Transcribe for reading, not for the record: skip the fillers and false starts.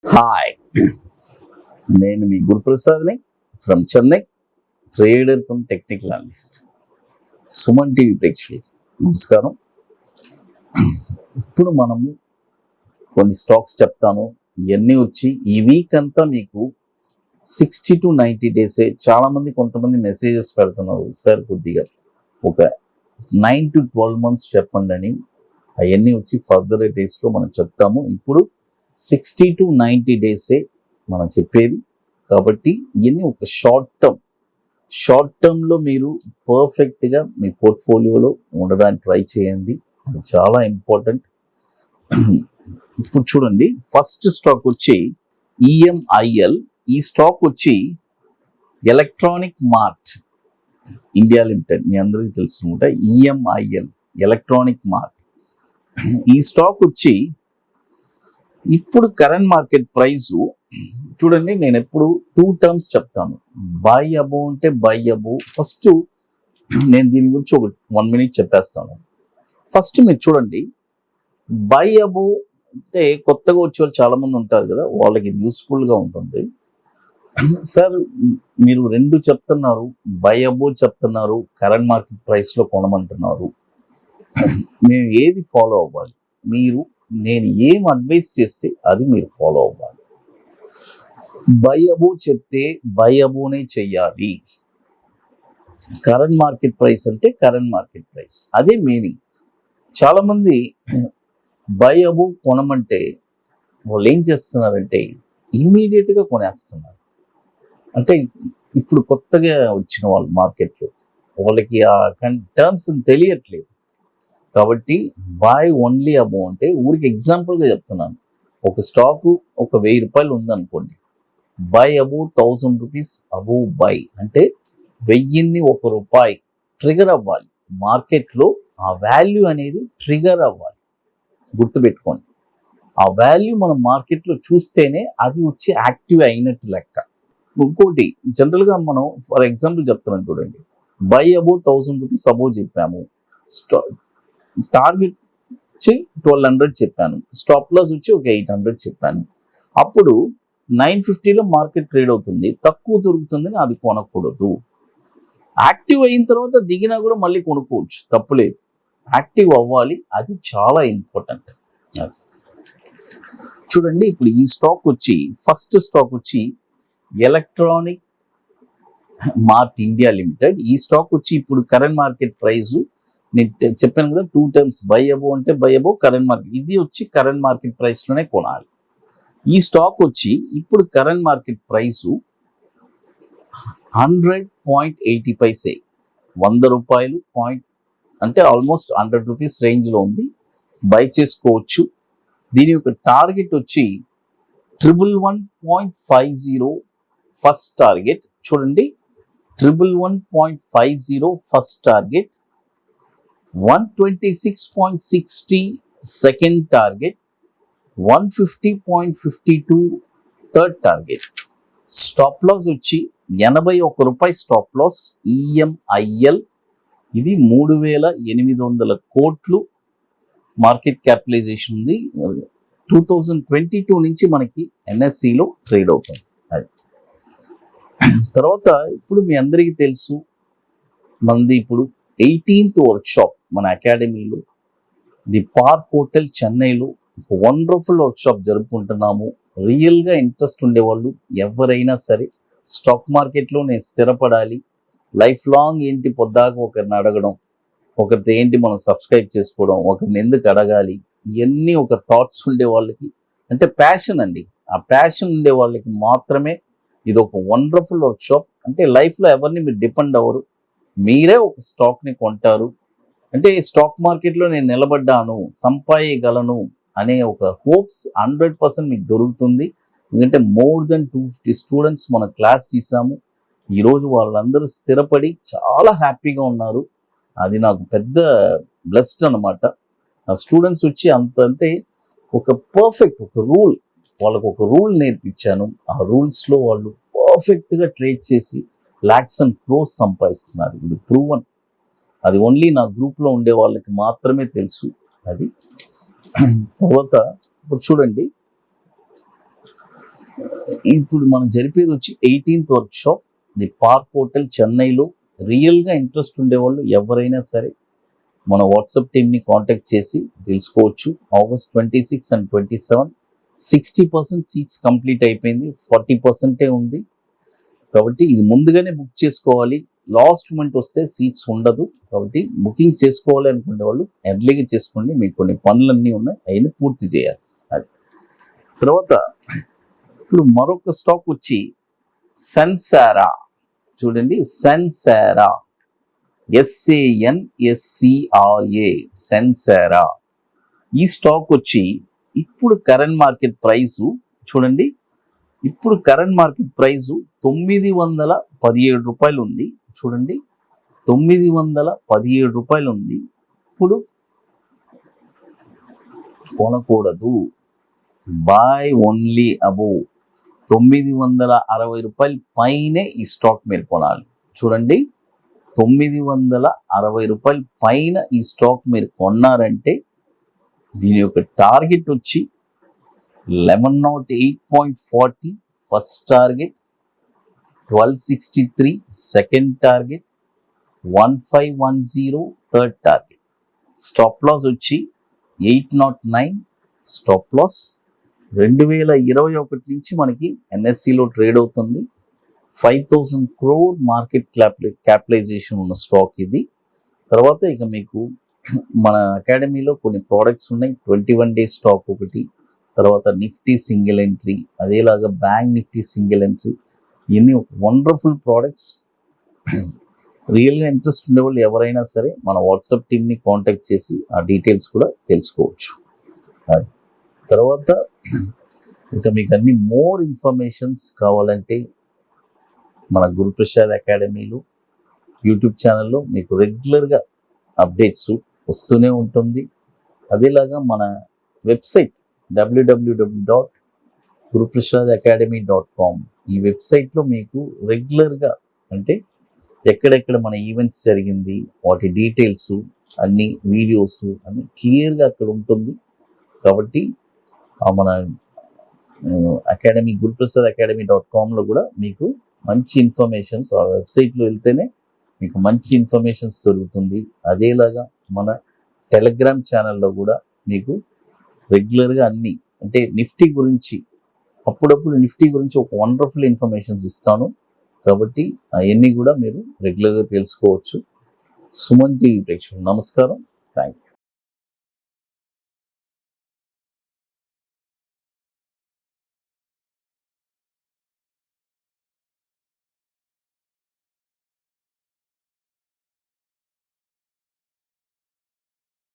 Hi, నేను మీ గురుప్రసాద్ని from Chennai, trader cum technical analyst. Suman TV ప్రేక్షకులకి నమస్కారం. ఇప్పుడు మనము కొన్ని స్టాక్స్ చెప్తాను. ఇవన్నీ వచ్చి ఈ వీక్ అంతా మీకు 60 to 90 డేసే. చాలామంది కొంతమంది మెసేజెస్ పెడుతున్నారు, సార్ కొద్దిగా ఒక 9 to 12 months చెప్పండి అని. అవన్నీ వచ్చి ఫర్దర్ డేస్లో మనం చెప్తాము. ఇప్పుడు 60 to 90 డేసే మనం చెప్పేది కాబట్టి ఇవన్నీ ఒక షార్ట్ టర్మ్లో మీరు పర్ఫెక్ట్గా మీ పోర్ట్ఫోలియోలో ఉండడానికి ట్రై చేయండి. అది చాలా ఇంపార్టెంట్. ఇప్పుడు చూడండి, ఫస్ట్ స్టాక్ వచ్చి ఈఎంఐఎల్. ఈ స్టాక్ వచ్చి ఎలక్ట్రానిక్ మార్ట్ ఇండియా లిమిటెడ్. మీ అందరికీ తెలుసుకుంటా ఈఎంఐఎల్ ఎలక్ట్రానిక్ మార్ట్. ఈ స్టాక్ వచ్చి ఇప్పుడు కరెంట్ మార్కెట్ ప్రైస్ చూడండి, నేను ఎప్పుడు 2 terms చెప్తాను. బై అబోవ్ అంటే బై అబోవ్. ఫస్ట్ నేను దీని గురించి ఒక 1 minute చెప్పేస్తాను. ఫస్ట్ మీరు చూడండి, బై అబోవ్ అంటే కొత్తగా వచ్చే వాళ్ళు చాలా మంది ఉంటారు కదా, వాళ్ళకి ఇది యూస్ఫుల్గా ఉంటుంది. సార్ మీరు 2 చెప్తున్నారు, బై అబోవ్ చెప్తున్నారు, కరెంట్ మార్కెట్ ప్రైస్లో కొనమంటున్నారు. మేము ఏది ఫాలో అవ్వాలి? నేను ఏం అడ్వైస్ చేస్తే అది మీరు ఫాలో అవ్వాలి. బై అబోవ్ చెప్తే బై అబోవ్నే చెయ్యాలి. కరెంట్ మార్కెట్ ప్రైస్ అంటే కరెంట్ మార్కెట్ ప్రైస్, అదే మీనింగ్. చాలామంది బై అబోవ్ కొనమంటే వాళ్ళు ఏం చేస్తున్నారంటే ఇమ్మీడియట్గా కొనేస్తున్నారు. అంటే ఇప్పుడు కొత్తగా వచ్చిన వాళ్ళు మార్కెట్లో, వాళ్ళకి ఆ టర్మ్స్ తెలియట్లేదు. కాబట్టి బై ఓన్లీ అబోవ్ అంటే, ఊరికి ఎగ్జాంపుల్గా చెప్తున్నాను. ఒక స్టాకు ఒక 1000 రూపాయలు ఉందనుకోండి, by above 1000 rupees above by అంటే 1000 రూపాయి ట్రిగర్ అవ్వాలి. మార్కెట్లో ఆ వాల్యూ అనేది ట్రిగర్ అవ్వాలి, గుర్తుపెట్టుకోండి. ఆ వాల్యూ మనం మార్కెట్లో చూస్తేనే అది వచ్చి యాక్టివ్ అయినట్టు లెక్క. ఇంకోటి జనరల్గా మనం ఫర్ ఎగ్జాంపుల్ చెప్తున్నాం చూడండి, బై అబోవ్ 1000 రూపీస్ అబోవ్ చెప్పాము, టార్గెట్ వచ్చి 1200 చెప్పాను, స్టాప్ లాస్ వచ్చి ఒక 800 చెప్పాను. అప్పుడు 950లో మార్కెట్ ట్రేడ్ అవుతుంది, తక్కువ దొరుకుతుందని అది కొనకూడదు. యాక్టివ్ అయిన తర్వాత దిగినా కూడా మళ్ళీ కొనుక్కోవచ్చు, తప్పులేదు. యాక్టివ్ అవ్వాలి, అది చాలా ఇంపార్టెంట్. అది చూడండి, ఇప్పుడు ఈ స్టాక్ వచ్చి ఫస్ట్ స్టాక్ వచ్చి ఎలక్ట్రానిక్ మార్ట్ ఇండియా లిమిటెడ్. ఈ స్టాక్ వచ్చి ఇప్పుడు కరెంట్ మార్కెట్ ప్రైస్ నేను చెప్పాను కదా, 2 terms, బై అబోవ్ అంటే బై అబోవ్, కరెంట్ మార్కెట్. ఇది వచ్చి కరెంట్ మార్కెట్ ప్రైస్లోనే కొనాలి. ఈ స్టాక్ వచ్చి ఇప్పుడు కరెంట్ మార్కెట్ ప్రైస్ 100.80 పైసే, 100 రూపాయలు అంటే ఆల్మోస్ట్ 100 రూపీస్ రేంజ్లో ఉంది. బై చేసుకోవచ్చు. దీని యొక్క టార్గెట్ వచ్చి 111.50 ఫస్ట్ టార్గెట్. చూడండి, 111.50 first target, 126.60 second target, 150.52 third target. Stop loss వచ్చి 81 రూపాయి స్టాప్ లాస్. ఈఎంఐఎల్ ఇది 3800 కోట్లు మార్కెట్ క్యాపిటలైజేషన్ ఉంది. 2022 నుంచి మనకి ఎన్ఎస్సిలో ట్రేడ్ అవుతుంది. అది తర్వాత ఇప్పుడు మీ అందరికీ తెలుసు, మనది ఇప్పుడు 18th వర్క్షాప్ మన అకాడమీలో, ది పార్క్ హోటల్ చెన్నైలో వండర్ఫుల్ వర్క్షాప్ జరుపుకుంటున్నాము. రియల్గా ఇంట్రెస్ట్ ఉండేవాళ్ళు ఎవరైనా సరే, స్టాక్ మార్కెట్లో నేను స్థిరపడాలి, లైఫ్ లాంగ్ ఏంటి పొద్దాక ఒకరిని అడగడం, ఒకరితో ఏంటి మనం సబ్స్క్రైబ్ చేసుకోవడం, ఒకరిని ఎందుకు అడగాలి, ఇవన్నీ ఒక థాట్స్ ఉండే వాళ్ళకి, అంటే ప్యాషన్ అండి, ఆ ప్యాషన్ ఉండే వాళ్ళకి మాత్రమే ఇది ఒక వండర్ఫుల్ వర్క్షాప్. అంటే లైఫ్లో ఎవరిని మీరు డిపెండ్ అవ్వరు, మీరే ఒక స్టాక్ని కొంటారు. అంటే స్టాక్ మార్కెట్లో నేను నిలబడ్డాను, సంపాదించగలను అనే ఒక హోప్స్ 100% మీకు దొరుకుతుంది. ఎందుకంటే మోర్ దెన్ 250 స్టూడెంట్స్ మన క్లాస్ తీసాము. ఈరోజు వాళ్ళందరూ స్థిరపడి చాలా హ్యాపీగా ఉన్నారు. అది నాకు పెద్ద బ్లెస్డ్ అనమాట. నా స్టూడెంట్స్ వచ్చి అంటే ఒక పర్ఫెక్ట్ ఒక రూల్, వాళ్ళకు ఒక రూల్ నేర్పించాను. ఆ రూల్స్లో వాళ్ళు పర్ఫెక్ట్గా ట్రేడ్ చేసి లాక్స్ అండ్ క్రోర్స్ సంపాదిస్తున్నారు. ఇది ప్రూవన్. అది ఓన్లీ నా గ్రూప్లో ఉండే వాళ్ళకి మాత్రమే తెలుసు. అది తర్వాత ఇప్పుడు చూడండి, ఇప్పుడు మనం జరిపేది వచ్చి 18th workshop, the park hotel చెన్నైలో. రియల్గా ఇంట్రెస్ట్ ఉండేవాళ్ళు ఎవరైనా సరే మన వాట్సాప్ టీమ్ని కాంటాక్ట్ చేసి తెలుసుకోవచ్చు. August 26 and 27 60% సీట్స్ కంప్లీట్ అయిపోయింది, 40% ఉంది. కాబట్టి ఇది ముందుగానే బుక్ చేసుకోవాలి. లాస్ట్ మూమెంట్ వస్తే సీట్స్ ఉండదు. కాబట్టి బుకింగ్ చేసుకోవాలి అనుకునే వాళ్ళు ఎర్లీగా చేసుకోండి. మీకు కొన్ని పనులన్నీ ఉన్నాయి, అవన్నీ పూర్తి చేయాలి. అది తర్వాత ఇప్పుడు మరొక స్టాక్ వచ్చి సన్సారా. చూడండి, సన్సారా, SANSCRA, సన్సారా. ఈ స్టాక్ వచ్చి ఇప్పుడు కరెంట్ మార్కెట్ ప్రైసు చూడండి, ఇప్పుడు కరెంట్ మార్కెట్ ప్రైసు 917 రూపాయలు ఉంది. చూడండి, 917 రూపాయలు ఉంది. ఇప్పుడు కొనకూడదు, బై ఓన్లీ అబోవ్ 960 రూపాయల పైనే ఈ స్టాక్ మీరు కొనాలి. చూడండి, 960 రూపాయల పైన ఈ స్టాక్ మీరు కొన్నారంటే దీని యొక్క టార్గెట్ వచ్చి 1108.40 first target, 1263 second target, 1510 third target. Stop loss వచ్చి 809 స్టాప్ లాస్. 2021 నుంచి మనకి NSEలో ట్రేడ్ అవుతుంది. 5000 crore మార్కెట్ క్యాపిటలైజేషన్ ఉన్న స్టాక్ ఇది. తర్వాత ఇక మీకు మన అకాడమీలో కొన్ని ప్రోడక్ట్స్ ఉన్నాయి. 21 days స్టాక్ ఒకటి, తర్వాత నిఫ్టీ సింగిల్ ఎంట్రీ, అదేలాగా బ్యాంక్ నిఫ్టీ సింగిల్ ఎంట్రీ. ఇవన్నీ వండర్ఫుల్ ప్రోడక్ట్స్. రియల్గా ఇంట్రెస్ట్ ఉండేవాళ్ళు ఎవరైనా సరే మన వాట్సాప్ టీమ్ని కాంటాక్ట్ చేసి ఆ డీటెయిల్స్ కూడా తెలుసుకోవచ్చు. అది తర్వాత ఇంకా మీకు అన్ని మోర్ ఇన్ఫర్మేషన్స్ కావాలంటే మన గురుప్రసాద్ అకాడమీలో యూట్యూబ్ ఛానల్లో మీకు రెగ్యులర్గా అప్డేట్స్ వస్తూనే ఉంటుంది. అదేలాగా మన వెబ్సైట్ www.guruprasadacademy.com, ఈ వెబ్సైట్లో మీకు రెగ్యులర్గా అంటే ఎక్కడెక్కడ మన ఈవెంట్స్ జరిగింది, వాటి డీటెయిల్స్ అన్ని వీడియోస్ అన్ని క్లియర్గా అక్కడ ఉంటుంది. కాబట్టి మన అకాడమీ guruprasadacademy.comలో కూడా మీకు మంచి ఇన్ఫర్మేషన్స్, ఆ వెబ్సైట్లో వెళ్తేనే మీకు మంచి ఇన్ఫర్మేషన్స్ దొరుకుతుంది. అదేలాగా మన టెలిగ్రామ్ ఛానల్లో కూడా మీకు రెగ్యులర్గా అన్ని అంటే నిఫ్టీ గురించి అప్పుడప్పుడు నిఫ్టీ గురించి ఒక వండర్ఫుల్ ఇన్ఫర్మేషన్స్ ఇస్తాను. కాబట్టి అవన్నీ కూడా మీరు రెగ్యులర్గా తెలుసుకోవచ్చు. సుమన్ టీవీ ప్రేక్షకులు నమస్కారం, థ్యాంక్ యూ.